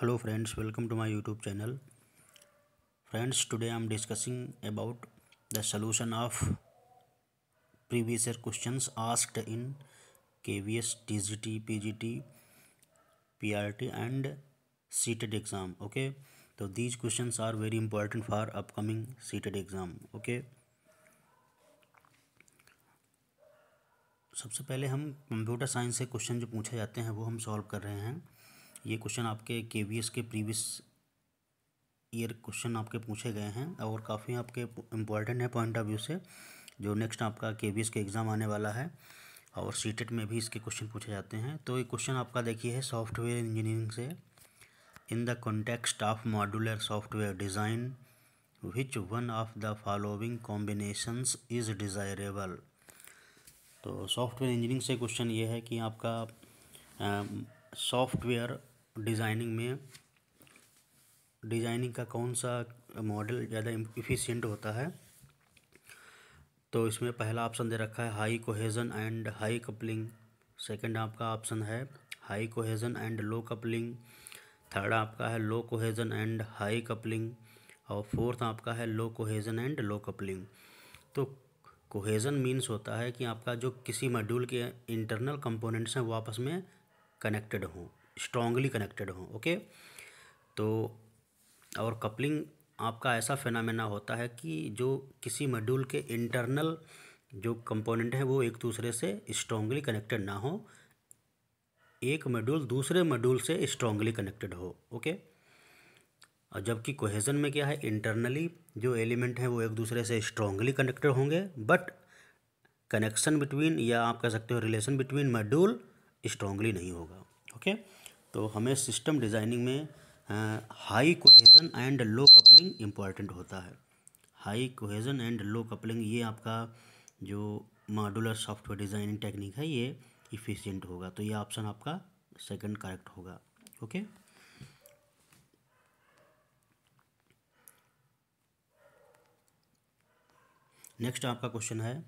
Hello friends, welcome to my YouTube channel. Friends, today I am discussing about the solution of previous year questions asked in KVS, TGT, PGT, PRT and CTET exam. Okay, so these questions are very important for upcoming CTET exam. Okay, सबसे पहले हम computer science से question जो पूछे जाते हैं वो हम सॉल्व कर रहे हैं। ये क्वेश्चन आपके KVS के प्रीवियस ईयर क्वेश्चन आपके पूछे गए हैं और काफ़ी आपके इम्पॉर्टेंट है पॉइंट ऑफ व्यू से, जो नेक्स्ट आपका KVS के एग्ज़ाम आने वाला है और सीटेट में भी इसके क्वेश्चन पूछे जाते हैं। तो ये क्वेश्चन आपका देखिए है सॉफ्टवेयर इंजीनियरिंग से। In the context of modular software design which one of the following combinations is desirable. तो सॉफ्टवेयर इंजीनियरिंग से क्वेश्चन ये है कि आपका सॉफ्टवेयर डिज़ाइनिंग का कौन सा मॉडल ज़्यादा इफ़िशिएंट होता है। तो इसमें पहला ऑप्शन दे रखा है high cohesion and high coupling. Second आपका ऑप्शन है high cohesion and low coupling. Third आपका है लो कोहेजन एंड हाई कपलिंग। और फोर्थ आपका है लो कोहेजन एंड लो कपलिंग। तो कोहेजन मीन्स होता है कि आपका जो किसी मॉड्यूल के इंटरनल कंपोनेंट्स हैं वो आपस में कनेक्टेड हों, स्ट्रांगली कनेक्टेड हों। ओके, तो और कपलिंग आपका ऐसा फिनोमेना होता है कि जो किसी मॉड्यूल के इंटरनल जो कंपोनेंट हैं वो एक दूसरे से स्ट्रांगली कनेक्टेड ना हो, एक मॉड्यूल दूसरे मॉड्यूल से स्ट्रांगली कनेक्टेड हो। ओके, और जबकि कोहेजन में क्या है, इंटरनली जो एलिमेंट हैं वो एक दूसरे से स्ट्रांगली कनेक्टेड होंगे, बट कनेक्शन बिटवीन या आप कह सकते हो रिलेशन बिटवीन मॉड्यूल स्ट्रांगली नहीं होगा। ओके, तो हमें सिस्टम डिज़ाइनिंग में high cohesion and low coupling important होता है। High cohesion and low coupling ये आपका जो मॉड्यूलर सॉफ्टवेयर डिज़ाइनिंग टेक्निक है ये इफ़िशिएंट होगा। तो ये ऑप्शन आपका सेकंड करेक्ट होगा। ओके, नेक्स्ट आपका क्वेश्चन है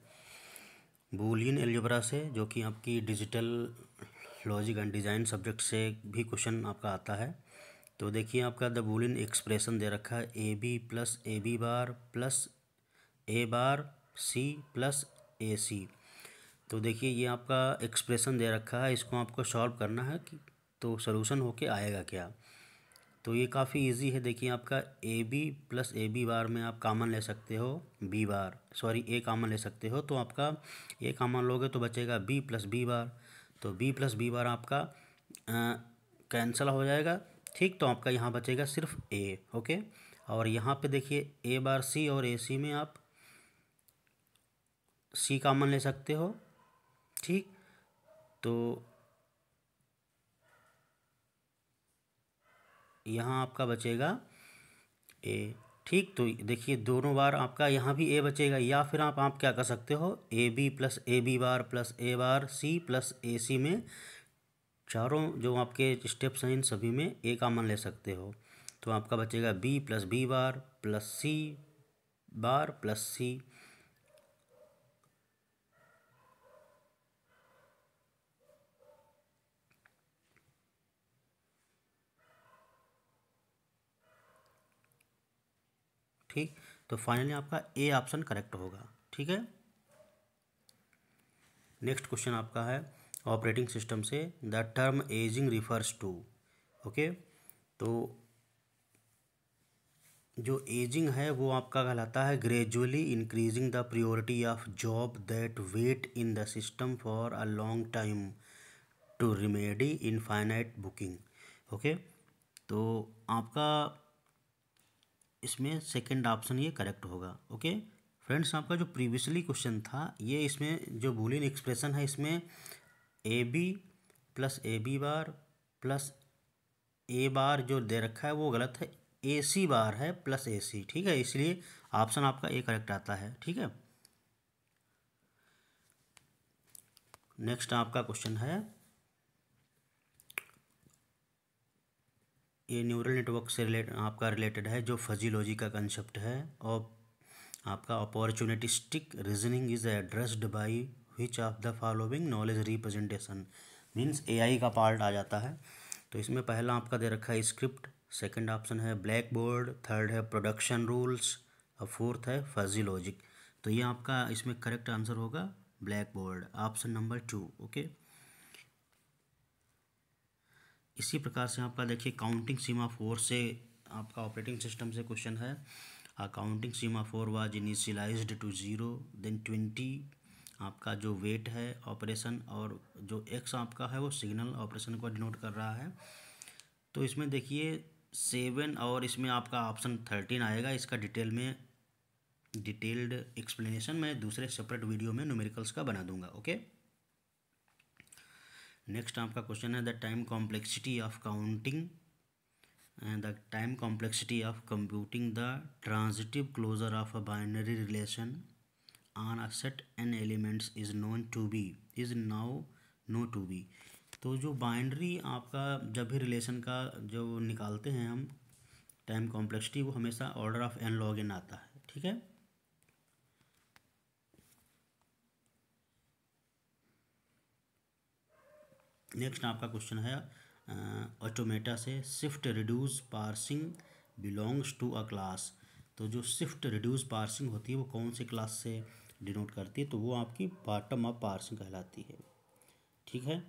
बूलियन अलजेब्रा से, जो कि आपकी digital logic and design subject से भी क्वेश्चन आपका आता है। तो देखिए आपका द बूलियन एक्सप्रेशन दे रखा है A B plus A B bar plus A bar C plus A C. तो देखिए ये आपका एक्सप्रेशन दे रखा है, इसको आपको सॉल्व करना है कि तो सॉल्यूशन होके आएगा क्या। तो ये काफ़ी इजी है। देखिए आपका a B plus A B bar में आप कॉमन ले सकते हो b bar, sorry a common ले सकते हो, तो आपका ए कॉमन लोगे तो बचेगा बी प्लस बी बार। तो बी प्लस बी बार आपका कैंसिल हो जाएगा। ठीक, तो आपका यहाँ बचेगा सिर्फ ए। ओके, और यहाँ पे देखिए ए बार सी और ए सी में आप सी कॉमन ले सकते हो। ठीक, तो यहाँ आपका बचेगा ए। ठीक, तो देखिए दोनों बार आपका यहाँ भी ए बचेगा, या फिर आप क्या कर सकते हो A B plus A B bar plus A bar C plus A C में चारों जो आपके स्टेप्स हैं इन सभी में ए कॉमन ले सकते हो। तो आपका बचेगा B plus B bar plus C bar plus C. ठीक, तो फाइनली आपका ए ऑप्शन करेक्ट होगा। ठीक है, नेक्स्ट क्वेश्चन आपका है ऑपरेटिंग सिस्टम से the term aging refers to. Okay, तो जो एजिंग है वो आपका कहलाता है gradually increasing the priority of job that wait in the system for a long time to remedy infinite blocking. Okay, तो आपका इसमें सेकंड ऑप्शन ये करेक्ट होगा। ओके फ्रेंड्स, आपका जो प्रीवियसली क्वेश्चन था ये इसमें जो बूलियन एक्सप्रेशन है इसमें A B plus A B bar plus A bar जो दे रखा है वो गलत है, ए सी बार है प्लस ए सी। ठीक है, इसलिए ऑप्शन आपका ए करेक्ट आता है। ठीक है, नेक्स्ट आपका क्वेश्चन है ये न्यूरल नेटवर्क से रिलेटेड है, जो फजी लॉजिक का कंसेप्ट है। और आपका opportunistic reasoning is addressed by which of the following knowledge representation, means AI का पार्ट आ जाता है। तो इसमें पहला आपका दे रखा है स्क्रिप्ट, सेकंड ऑप्शन है ब्लैक बोर्ड, थर्ड है प्रोडक्शन रूल्स और फोर्थ है फजी लॉजिक। तो ये आपका इसमें करेक्ट आंसर होगा black board, option number 2। Okay, इसी प्रकार से आपका देखिए काउंटिंग सीमाफोर से आपका ऑपरेटिंग सिस्टम से क्वेश्चन है। Counting semaphore was initialized to 0 then 20। आपका जो वेट है ऑपरेशन और जो एक्स आपका है वो सिग्नल ऑपरेशन को डिनोट कर रहा है। तो इसमें देखिए 7 और इसमें आपका ऑप्शन 13 आएगा। इसका डिटेल्ड एक्सप्लेनेशन मैं दूसरे सेपरेट वीडियो में न्यूमेरिकल्स का बना दूंगा। ओके, नेक्स्ट आपका क्वेश्चन है the time complexity of counting and the time complexity of computing the transitive closure of a binary relation on a set n elements is now to be। तो जो binary आपका जब भी relation का जो निकालते हैं हम टाइम कॉम्प्लेक्सिटी, वो हमेशा order of n log n आता है। ठीक है, नेक्स्ट आपका क्वेश्चन है ऑटोमेटा से shift reduce parsing belongs to a class. तो जो शिफ्ट रिड्यूस पार्सिंग होती है वो कौन सी क्लास से डिनोट करती है? तो वो आपकी बॉटम अप पार्सिंग कहलाती है। ठीक है,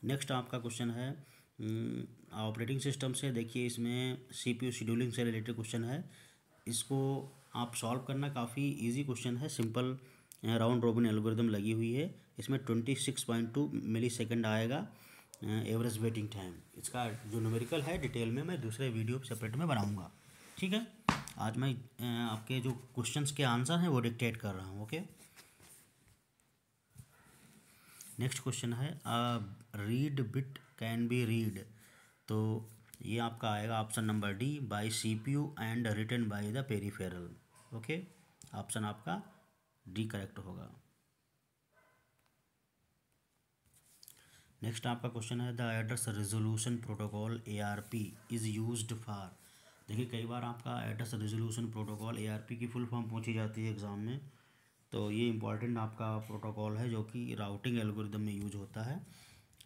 नेक्स्ट आपका क्वेश्चन है ऑपरेटिंग सिस्टम से। देखिए इसमें CPU शेड्यूलिंग से रिलेटेड क्वेश्चन है। इसको आप सॉल्व करना काफ़ी इजी क्वेश्चन है, सिंपल राउंड रोबिन एल्गोरिदम लगी हुई है। इसमें 26.2 मिली सेकेंड आएगा एवरेज वेटिंग टाइम। इसका जो न्यूमेरिकल है डिटेल में मैं दूसरे वीडियो सेपरेट में बनाऊंगा। ठीक है, आज मैं आपके जो क्वेश्चंस के आंसर हैं वो डिक्टेट कर रहा हूँ। ओके, नेक्स्ट क्वेश्चन है read bit can be read. तो ये आपका आएगा option number D, by CPU and written by the peripheral. Okay, option आपका डी करेक्ट होगा। नेक्स्ट आपका क्वेश्चन है the address resolution protocol ARP is used for. देखिए कई बार आपका एड्रेस रेजोल्यूशन प्रोटोकॉल ARP की फुल फॉर्म पूछी जाती है एग्ज़ाम में। तो ये इंपॉर्टेंट आपका प्रोटोकॉल है जो कि राउटिंग एल्गोरिदम में यूज होता है।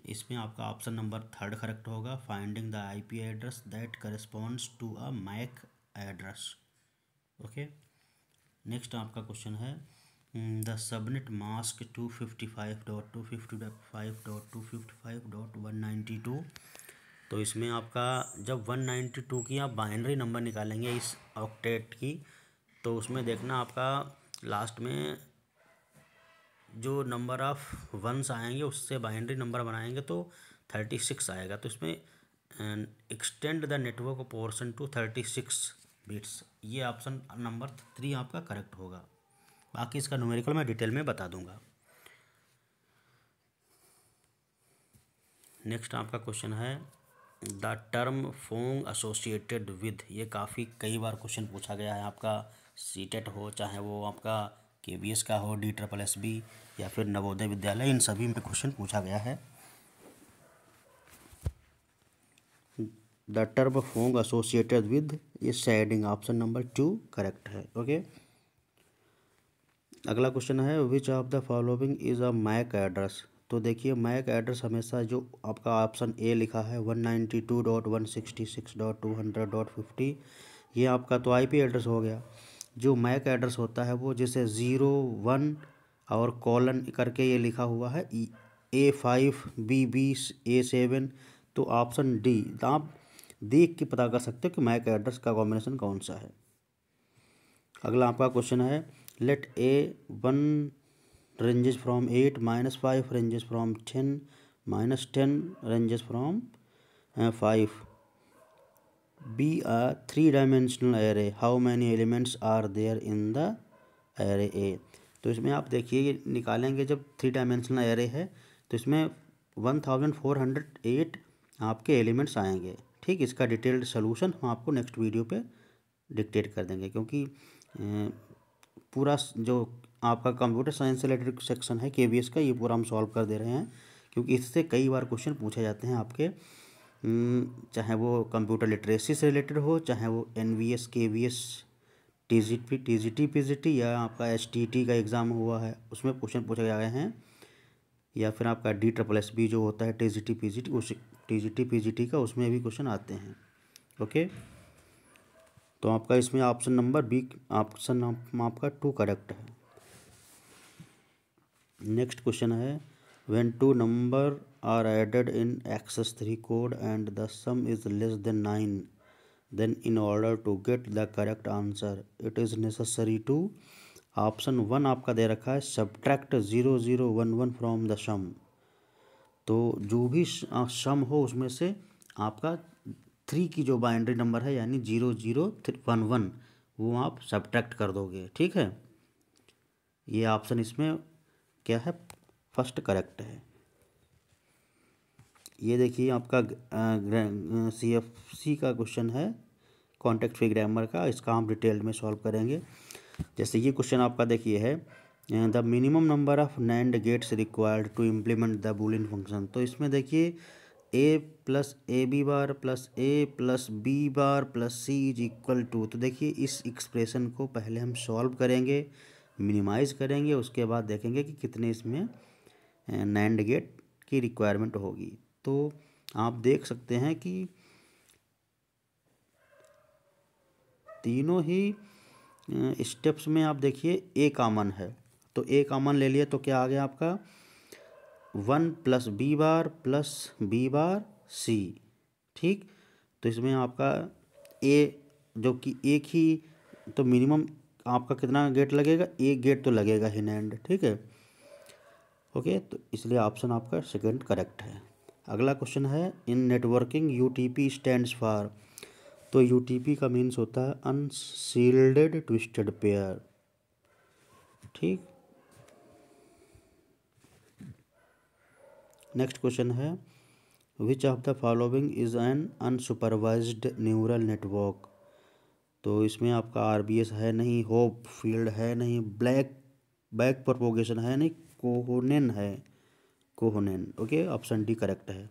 इसमें आपका ऑप्शन नंबर 3 करेक्ट होगा, finding the IP address that corresponds to a MAC address. Okay, next आपका क्वेश्चन है द सबनेट मास्क 255.255.255.192। तो इसमें आपका जब 192 की आप बाइनरी नंबर निकालेंगे इस ऑक्टेट की, तो उसमें देखना आपका लास्ट में जो नंबर ऑफ वंस आएंगे उससे बाइनरी नंबर बनाएंगे तो 36 आएगा। तो इसमें extend the network portion to 36 bits, ये ऑप्शन नंबर 3 आपका करेक्ट होगा। बाकी इसका न्यूमेरिकल मैं डिटेल में बता दूंगा। नेक्स्ट आपका क्वेश्चन है the term Phong associated with. ये काफ़ी कई बार क्वेश्चन पूछा गया है, आपका सीटेट हो चाहे वो आपका KVS का हो, DSSB या फिर नवोदय विद्यालय, इन सभी में क्वेश्चन पूछा गया है। The term Phong associated with is shading, option number 2 correct है। ओके, अगला क्वेश्चन है which of the following is a MAC address. तो देखिए मैक एड्रेस हमेशा जो आपका ऑप्शन ए लिखा है 192.166.200.50, ये आपका तो IP एड्रेस हो गया। जो मैक एड्रेस होता है वो जैसे 0 1 और कॉलन करके ये लिखा हुआ है A5 B20 A7, तो ऑप्शन डी। आप देख के पता कर सकते हो कि मैक एड्रेस का कॉम्बिनेशन कौन सा है। अगला आपका क्वेश्चन है let A1 ranges from 8 -5 ranges from 10 -10 ranges from 5 be a 3-dimensional array, how many elements are there in the array A. तो इसमें आप देखिए निकालेंगे जब 3-dimensional एरे है तो इसमें 1408 आपके एलिमेंट्स आएंगे। ठीक, इसका डिटेल्ड सोल्यूशन हम आपको नेक्स्ट वीडियो पे डिक्टेट कर देंगे, क्योंकि पूरा जो आपका कंप्यूटर साइंस से रिलेटेड सेक्शन है KVS का, ये पूरा हम सॉल्व कर दे रहे हैं, क्योंकि इससे कई बार क्वेश्चन पूछे जाते हैं आपके, चाहे वो कंप्यूटर लिटरेसी से रिलेटेड हो, चाहे वो NVS KVS टीजीटी पीजीटी या आपका एसटीटी का एग्ज़ाम हुआ है उसमें क्वेश्चन पूछे गए हैं, या फिर आपका DSSB जो होता है टीजीटी पीजीटी, उस टीजीटी पीजीटी का उसमें भी क्वेश्चन आते हैं। ओके, तो आपका इसमें ऑप्शन नंबर बी, ऑप्शन आपका 2 करेक्ट है। नेक्स्ट क्वेश्चन है, when two number are added in x3 code and the sum is less than 9, then in order to get the correct answer it is necessary to. Option 1 आपका दे रखा है subtract 0011 from the सम। तो जो भी सम हो उसमें से आपका 3 की जो बाइनरी नंबर है यानी 0011 वो आप सब्ट्रैक्ट कर दोगे। ठीक है, ये ऑप्शन इसमें क्या है, फर्स्ट करेक्ट है। ये देखिए आपका CFC का क्वेश्चन है, कॉन्टेक्स्ट फ्री ग्रामर का, इसका हम डिटेल में सॉल्व करेंगे। जैसे ये क्वेश्चन आपका देखिए है, the minimum number of NAND gates required to implement the Boolean function. तो इसमें देखिए a plus A B bar plus A plus B bar plus C is equal to, तो देखिए इस एक्सप्रेशन को पहले हम सॉल्व करेंगे, मिनिमाइज़ करेंगे, उसके बाद देखेंगे कि कितने इसमें नैंड गेट की रिक्वायरमेंट होगी। तो आप देख सकते हैं कि तीनों ही स्टेप्स में आप देखिए ए कॉमन है, तो ए कॉमन ले लिए तो क्या आ गया आपका 1 plus B bar plus B bar C. ठीक, तो इसमें आपका ए जो कि एक ही, तो मिनिमम आपका कितना गेट लगेगा, एक गेट तो लगेगा ही नैंड। ठीक है, ओके, तो इसलिए ऑप्शन आपका सेकंड करेक्ट है। अगला क्वेश्चन है, इन नेटवर्किंग UTP स्टैंड्स फॉर। तो UTP का मीन्स होता है अनसील्डेड ट्विस्टेड पेयर। ठीक, नेक्स्ट क्वेश्चन है, which of the following is an unsupervised neural network. तो इसमें आपका RBS है नहीं, होप फील्ड है नहीं, बैक प्रोपोगेशन है नहीं, कोहोनेन है, कोहोनेन। ओके, ऑप्शन डी करेक्ट है।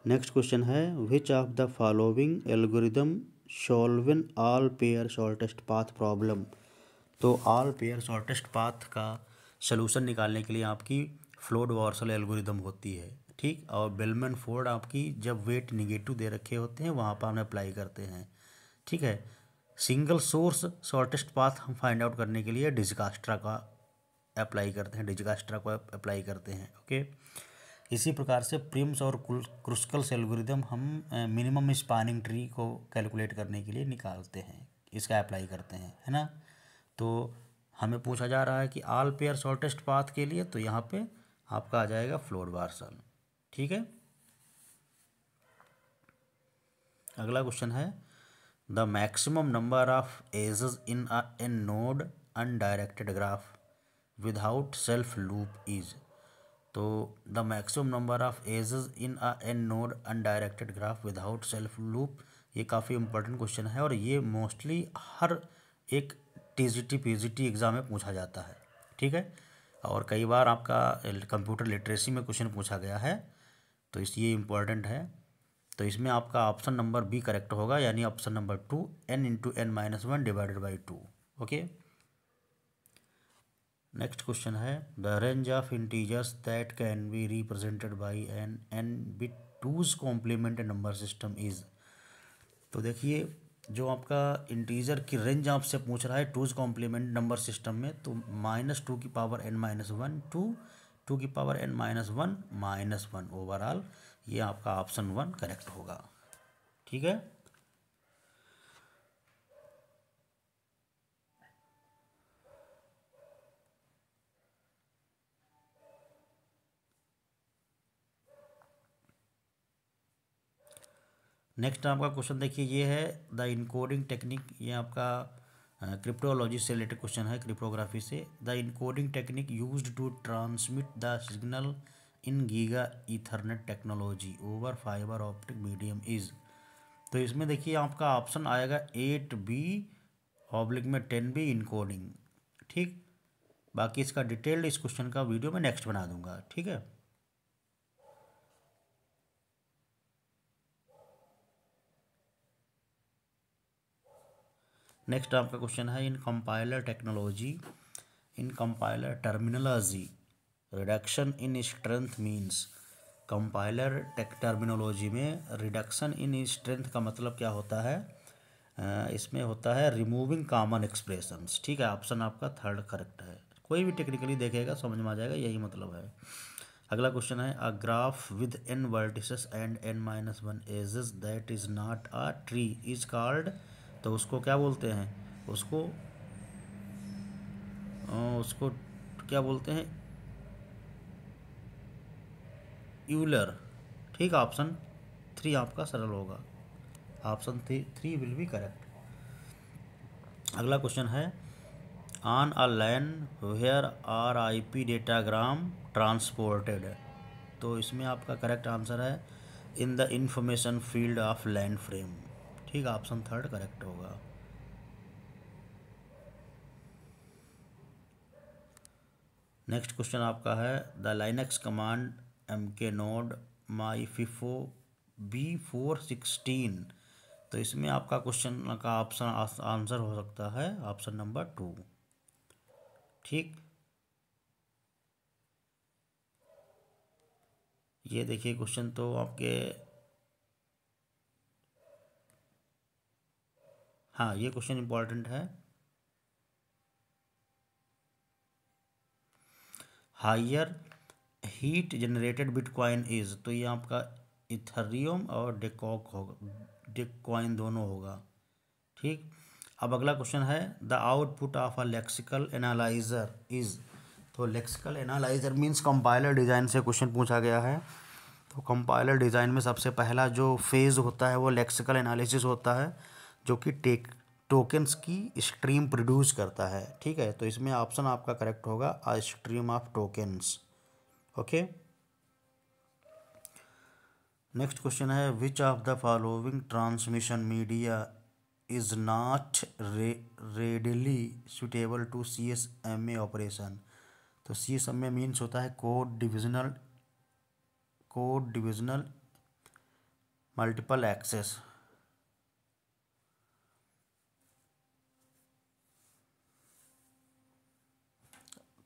नेक्स्ट क्वेश्चन है, which of the following algorithm solving all pair shortest path problem. तो ऑल पेयर शॉर्टेस्ट पाथ का सलूशन निकालने के लिए आपकी फ्लोड वॉर्सल एल्गोरिदम होती है। ठीक, और बेलमैन फोर्ड आपकी जब वेट निगेटिव दे रखे होते हैं वहाँ पर हम अप्लाई करते हैं। ठीक है, सिंगल सोर्स शॉर्टेस्ट पाथ हम फाइंड आउट करने के लिए डिजकास्ट्रा का अप्लाई करते हैं, डिजकास्ट्रा को अप्लाई करते हैं। ओके, इसी प्रकार से प्रिम्स और क्रुस्कल्स एल्गोरिदम हम मिनिमम स्पानिंग ट्री को कैलकुलेट करने के लिए निकालते हैं, इसका अप्लाई करते हैं, है ना। तो हमें पूछा जा रहा है कि ऑल पेयर शॉर्टेस्ट पाथ के लिए, तो यहाँ पे आपका आ जाएगा फ्लोड वॉर्सल। ठीक है, अगला क्वेश्चन है, the maximum number of edges in a n node undirected graph without self loop is. तो the maximum number of edges in a n node undirected graph without self loop, ये काफ़ी important question है और ये mostly हर एक TGT PGT exam में पूछा जाता है। ठीक है, और कई बार आपका कंप्यूटर लिटरेसी में क्वेश्चन पूछा गया है, तो इसलिए इम्पॉर्टेंट है। तो इसमें आपका ऑप्शन नंबर बी करेक्ट होगा, यानी option number 2 n × n-1 divided by 2। Okay, next question है, the range of integers that can be represented by an n bit 2's complement number system is. तो देखिए जो आपका इंटीजर की range आपसे पूछ रहा है 2's कॉम्प्लीमेंट नंबर सिस्टम में, तो -2 की पावर n-1 टू 2 की पावर n-1 -1 ओवरऑल, ये आपका ऑप्शन 1 करेक्ट होगा। ठीक है, नेक्स्ट आपका क्वेश्चन देखिए, ये है द इनकोडिंग टेक्निक, ये आपका क्रिप्टोलॉजी से रिलेटेड क्वेश्चन है, क्रिप्टोग्राफी से। The encoding technique used to transmit the signal in giga ethernet technology over fibre optic medium is. तो इसमें देखिए आपका ऑप्शन आएगा 8B/10B इनकोडिंग। ठीक, बाकी इसका डिटेल्ड इस क्वेश्चन का वीडियो मैं नेक्स्ट बना दूंगा। ठीक है, नेक्स्ट आपका क्वेश्चन है in compiler technology, in compiler terminology reduction in strength means. Compiler terminology में रिडक्शन इन स्ट्रेंथ का मतलब क्या होता है? इसमें होता है रिमूविंग कॉमन एक्सप्रेशंस। ठीक है, ऑप्शन आपका थर्ड करेक्ट है। कोई भी टेक्निकली देखेगा समझ में आ जाएगा, यही मतलब है। अगला क्वेश्चन है a graph with n vertices and n-1 edges that is not a tree is called. तो उसको क्या बोलते हैं? उसको उसको क्या बोलते हैं? यूलर। ठीक है, ऑप्शन 3 आपका सरल होगा। Option 3 will be correct. अगला क्वेश्चन है on a LAN where RIP datagram transported. तो इसमें आपका करेक्ट आंसर है in the information field of LAN frame. ठीक है, ऑप्शन थर्ड करेक्ट होगा। नेक्स्ट क्वेश्चन आपका है the Linux command mknode myfifo b416। तो इसमें आपका क्वेश्चन का ऑप्शन आंसर हो सकता है ऑप्शन नंबर 2। ठीक, ये देखिए क्वेश्चन तो आपके, हाँ ये क्वेश्चन इंपॉर्टेंट है। Higher heat generated bitcoin is. तो ये आपका इथरियम और डेकॉक होगा, डिटकॉइन दोनों होगा। ठीक, अब अगला क्वेश्चन है the output of a lexical analyser is. तो lexical analyser means compiler design से क्वेश्चन पूछा गया है। तो कंपाइलर डिज़ाइन में सबसे पहला जो फेज़ होता है वो लेक्सिकल एनालिसिस होता है, जो कि टोकन्स की स्ट्रीम प्रोड्यूस करता है। ठीक है, तो इसमें ऑप्शन आपका करेक्ट होगा a stream of tokens. Okay, next question है which of the following transmission media is not readily suitable to CSMA operation. तो CSMA मीन्स होता है कोड डिविजनल मल्टीपल एक्सेस।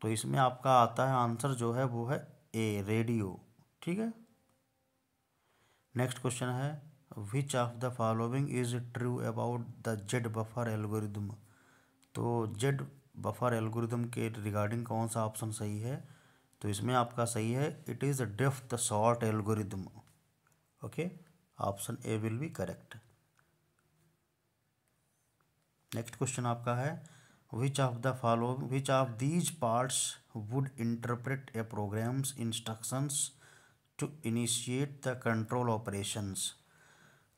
तो इसमें आपका आता है आंसर जो है वो है ए, रेडियो। ठीक है, नेक्स्ट क्वेश्चन है which of the following is true about the Z buffer algorithm. तो जेड बफर एल्गोरिदम के रिगार्डिंग कौन सा ऑप्शन सही है? तो इसमें आपका सही है it is depth sort algorithm. Okay, option A will be correct. Next question आपका है which of these parts would interpret a program's instructions to initiate the control operations.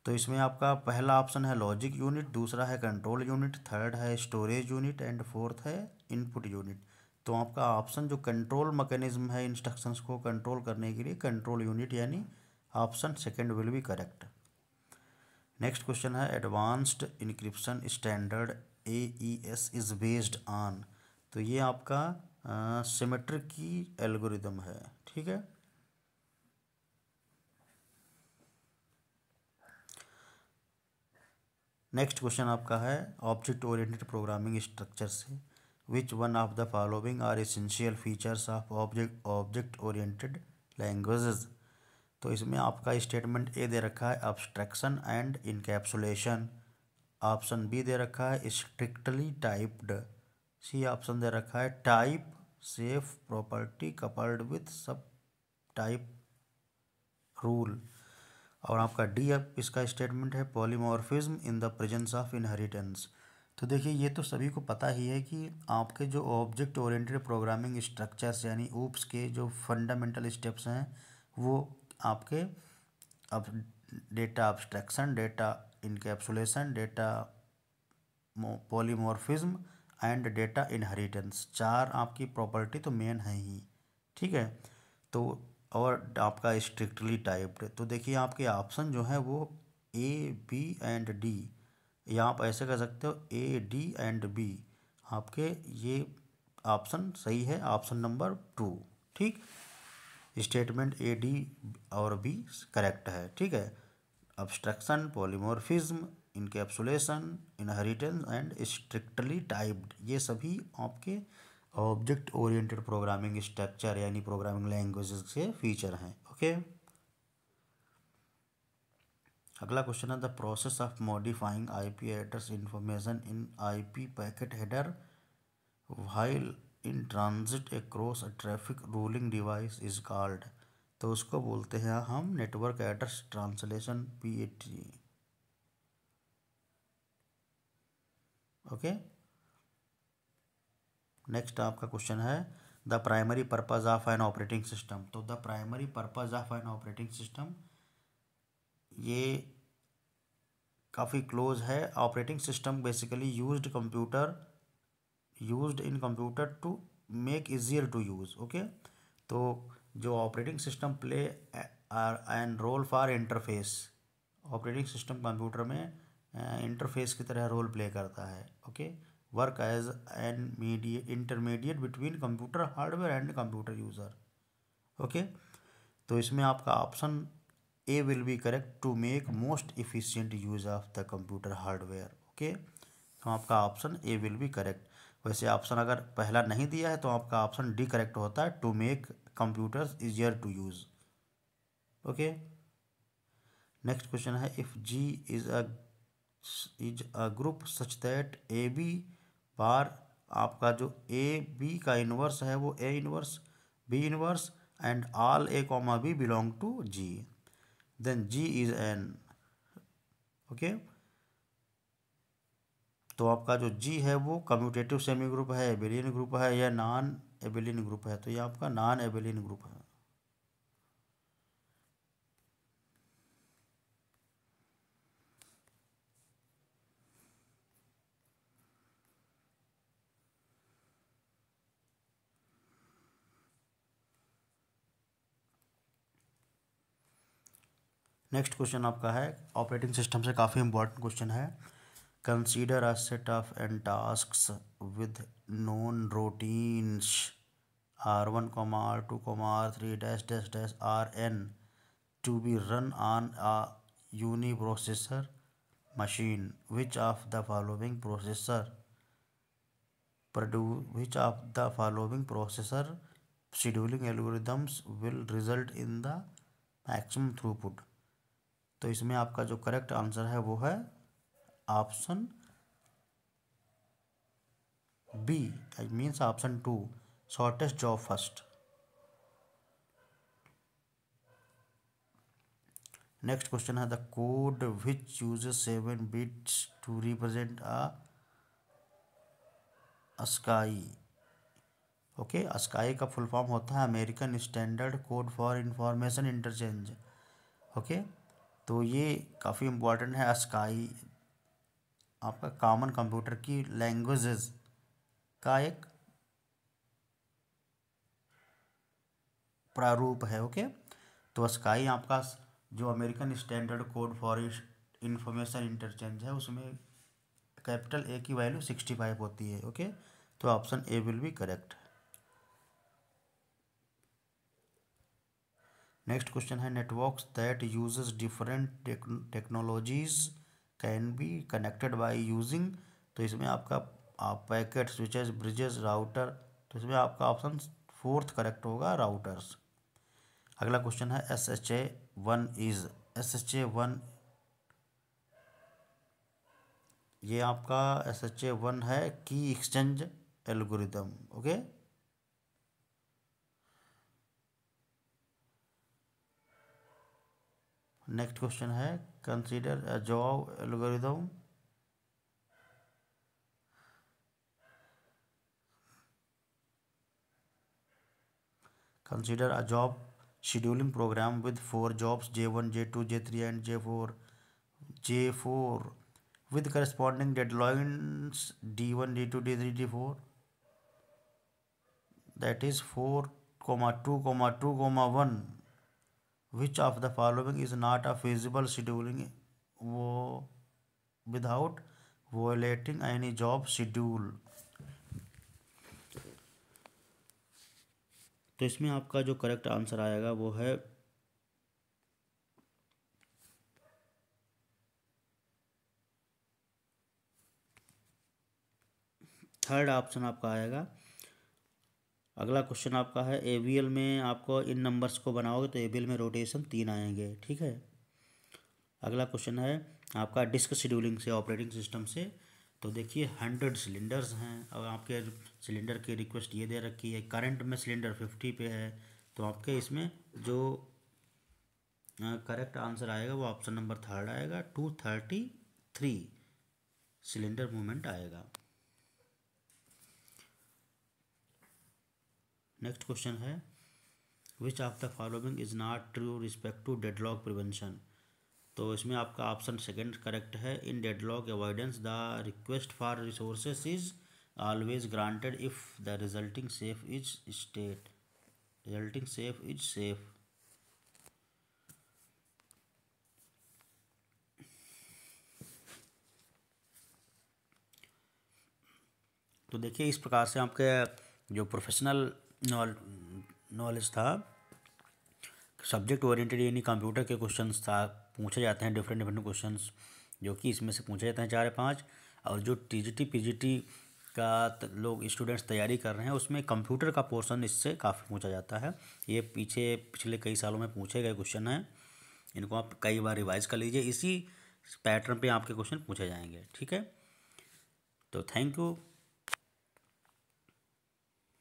तो इसमें आपका पहला ऑप्शन है लॉजिक यूनिट, दूसरा है कंट्रोल यूनिट, थर्ड है स्टोरेज यूनिट एंड फोर्थ है इनपुट यूनिट। तो आपका ऑप्शन जो कंट्रोल मैकेनिज्म है इंस्ट्रक्शंस को कंट्रोल करने के लिए, कंट्रोल यूनिट यानी option second will be correct. Next question है advanced encryption standard AES is based on. तो ये आपका सिमेट्रिक की एल्गोरिदम है। ठीक है, नेक्स्ट क्वेश्चन आपका है ऑब्जेक्ट ओरिएंटेड प्रोग्रामिंग स्ट्रक्चर से which one of the following are essential features of object oriented languages. तो इसमें आपका स्टेटमेंट ए दे रखा है abstraction and encapsulation, option B दे रखा है स्ट्रिक्टली टाइप्ड, सी ऑप्शन दे रखा है type safe property coupled with sub type rule, और आपका डी अब इसका स्टेटमेंट है polymorphism in the presence of inheritance. तो देखिए ये तो सभी को पता ही है कि आपके जो ऑब्जेक्ट ओरिएंटेड प्रोग्रामिंग स्ट्रक्चर्स यानी ऊप्स के जो फंडामेंटल स्टेप्स हैं वो आपके अब data abstraction, data encapsulation, data polymorphism and data inheritance, चार आपकी प्रॉपर्टी तो मेन है ही। ठीक है, तो और आपका स्ट्रिक्टली टाइप्ड। तो देखिए आपके ऑप्शन जो है वो A, B एंड D, या आप ऐसे कर सकते हो A, D एंड B। आपके ये ऑप्शन सही है, ऑप्शन नंबर 2। ठीक, स्टेटमेंट A, D और B करेक्ट है। ठीक है, abstraction, polymorphism, encapsulation, inheritance and strictly typed, ये सभी आपके ऑब्जेक्ट ओरिएंटेड प्रोग्रामिंग स्ट्रक्चर यानी प्रोग्रामिंग लैंग्वेजेस के फीचर हैं। ओके, अगला क्वेश्चन है the process of modifying IP address information in IP packet header while in transit across a traffic ruling device is called. तो उसको बोलते हैं हम network address translation, PAT। Okay, next आपका क्वेश्चन है the primary purpose of an operating system. तो the primary purpose of an operating system, ये काफ़ी क्लोज है। Operating system basically used in computer to make easier to use. Okay, तो जो operating system play an role for interface, operating system computer में interface की तरह role play करता है। Okay, work as an intermediate between computer hardware and computer user. Okay, तो इसमें आपका option A will be correct to make most efficient use of the computer hardware. Okay, तो आपका option A will be correct. वैसे option अगर पहला नहीं दिया है तो आपका ऑप्शन डी करेक्ट होता है, to make computers easier to use. Okay, next question है if G is a group such that A B bar, आपका जो ए बी का इन्वर्स है वो A inverse, B inverse and all A comma B belong to G, then G is an. Okay, तो आपका जो G है वो कम्यूटेटिव सेमी ग्रुप है, एबेलियन ग्रुप है या नॉन एबेलियन ग्रुप है। तो ये आपका नॉन एबेलियन ग्रुप है। नेक्स्ट क्वेश्चन आपका है ऑपरेटिंग सिस्टम से काफ़ी इंपॉर्टेंट क्वेश्चन है। Consider a set of n tasks with known routines R1, R2, R3 dash dash dash Rn to be run on a uniprocessor machine. Which of the following processor scheduling algorithms will result in the maximum throughput? तो इसमें आपका जो correct answer है वो है option B, means option 2, shortest job first. Next question है the code which uses 7 bits to represent ASCII. Okay, ASCII का full form होता है American Standard Code for Information Interchange. Okay, तो ये काफ़ी इम्पोर्टेंट है। अस्काई आपका कॉमन कंप्यूटर की लैंग्वेजेस का एक प्रारूप है। ओके, तो अस्काई आपका जो American Standard Code for Information interchange है उसमें कैपिटल ए की वैल्यू 65 होती है। ओके, तो option A will be correct. Next question है networks that uses different technologies can be connected by using. तो इसमें आपका पैकेट, स्विचेस, ब्रिजेस, राउटर, तो इसमें आपका ऑप्शन फोर्थ करेक्ट होगा, राउटर्स। अगला क्वेश्चन है SHA-1 ये आपका SHA-1 है key exchange algorithm. Okay, next question है consider a job algorithm. Consider a job scheduling program with 4 jobs J1, J2, J3 and J4 with corresponding deadlines D1, D2, D3, D4, that is 4, 2, 2, 1. Which of the following is not a feasible scheduling without violating any job schedule? तो इसमें आपका जो correct answer आएगा वो है third option आपका आएगा। अगला क्वेश्चन आपका है AVL में आपको इन नंबर्स को बनाओगे तो AVL में रोटेशन 3 आएंगे, ठीक है। अगला क्वेश्चन है आपका डिस्क शेड्यूलिंग से, ऑपरेटिंग सिस्टम से। तो देखिए 100 सिलेंडर्स हैं और आपके सिलेंडर की रिक्वेस्ट ये दे रखी है, करंट में सिलेंडर 50 पे है, तो आपके इसमें जो करेक्ट आंसर आएगा वो ऑप्शन नंबर थर्ड आएगा, 233 सिलेंडर मूवमेंट आएगा। नेक्स्ट क्वेश्चन है which of the following is not true respect to deadlock prevention. तो इसमें आपका ऑप्शन सेकंड करेक्ट है। In deadlock avoidance the request for resources is always granted if the resulting safe is state, resulting safe is safe. तो देखिए इस प्रकार से आपके जो प्रोफेशनल नॉलेज था, सब्जेक्ट ओरिएंटेड यानी कंप्यूटर के क्वेश्चंस था, पूछे जाते हैं डिफरेंट डिफरेंट क्वेश्चंस, जो कि इसमें से पूछे जाते हैं 4 या 5। और जो TGT PGT का लोग स्टूडेंट्स तैयारी कर रहे हैं उसमें कंप्यूटर का पोर्शन इससे काफ़ी पूछा जाता है। ये पिछले कई सालों में पूछे गए क्वेश्चन हैं, इनको आप कई बार रिवाइज कर लीजिए, इसी पैटर्न पे आपके क्वेश्चन पूछे जाएंगे, ठीक है। तो थैंक यू।